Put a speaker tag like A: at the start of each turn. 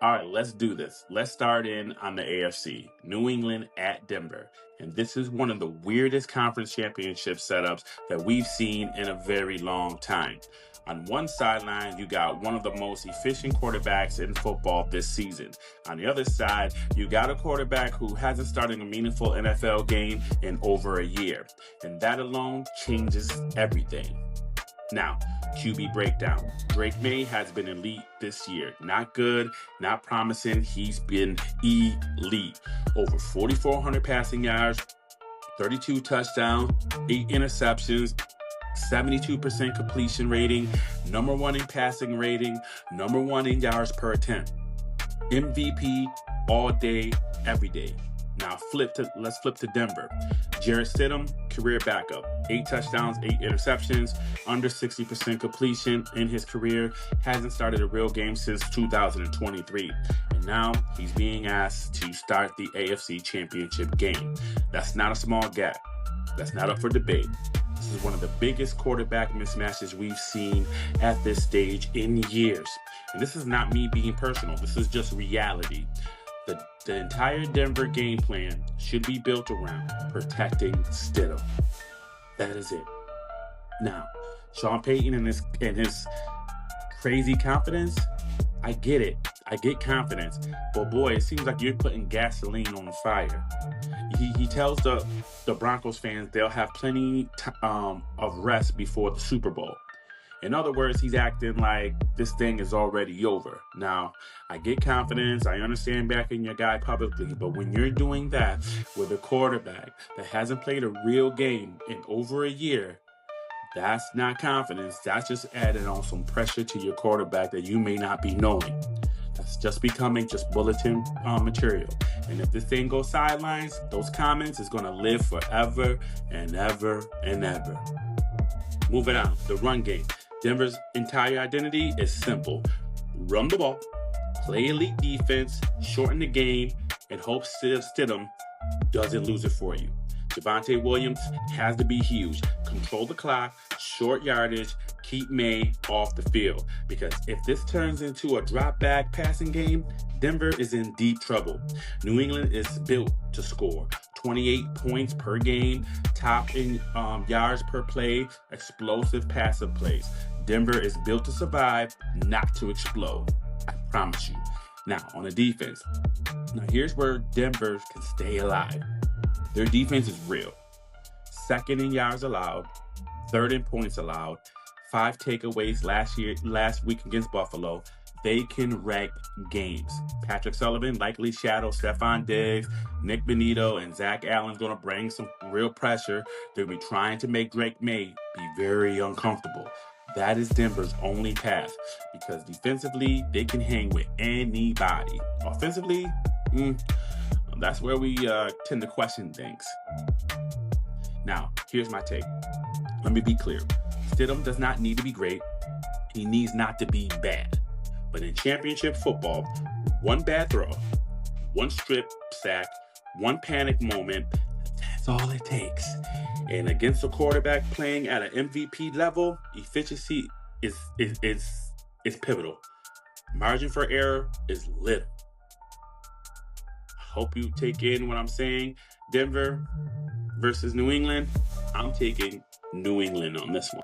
A: All right, let's do this. Let's start in on the AFC. New England at Denver. And this is one of the weirdest conference championship setups that we've seen in a very long time. On one sideline, you got one of the most efficient quarterbacks in football this season. On the other side, you got a quarterback who hasn't started a meaningful NFL game in over a year. And that alone changes everything. Now, QB breakdown. Drake May has been elite this year. Not good, not promising. He's been elite. Over 4,400 passing yards, 32 touchdowns, 8 interceptions, 72% completion rating, number 1 in passing rating, number 1 in yards per attempt. MVP all day, every day. Now let's flip to Denver. Jarrett Stidham, career backup. 8 touchdowns, 8 interceptions, under 60% completion in his career. Hasn't started a real game since 2023. And now he's being asked to start the AFC Championship game. That's not a small gap. That's not up for debate. This is one of the biggest quarterback mismatches we've seen at this stage in years. And this is not me being personal. This is just reality. The entire Denver game plan should be built around protecting Stidham. That is it. Now, Sean Payton and his crazy confidence, I get it. I get confidence. But boy, it seems like you're putting gasoline on the fire. He tells the Broncos fans they'll have plenty of rest before the Super Bowl. In other words, he's acting like this thing is already over. Now, I get confidence. I understand backing your guy publicly. But when you're doing that with a quarterback that hasn't played a real game in over a year, that's not confidence. That's just adding on some pressure to your quarterback that you may not be knowing. That's just becoming just bulletin material. And if this thing goes sidelines, those comments is going to live forever and ever and ever. Moving on, the run game. Denver's entire identity is simple. Run the ball, play elite defense, shorten the game, and hope Stidham doesn't lose it for you. Javonte Williams has to be huge. Control the clock, short yardage, keep May off the field. Because if this turns into a drop-back passing game, Denver is in deep trouble. New England is built to score. 28 points per game, top in yards per play, explosive passive plays. Denver is built to survive, not to explode. I promise you. Now, on the defense. Now, here's where Denver can stay alive. Their defense is real. 2nd in yards allowed, 3rd in points allowed, 5 takeaways last week against Buffalo. They can wreck games. Patrick Sullivan likely shadow Stephon Diggs, Nick Benito, and Zach Allen's going to bring some real pressure. They'll be trying to make Drake May be very uncomfortable. That is Denver's only path because defensively, they can hang with anybody. Offensively, that's where we tend to question things. Now, here's my take. Let me be clear. Stidham does not need to be great. He needs not to be bad. But in championship football, one bad throw, one strip sack, one panic moment, that's all it takes. And against a quarterback playing at an MVP level, efficiency is pivotal. Margin for error is little. Hope you take in what I'm saying. Denver versus New England. I'm taking New England on this one.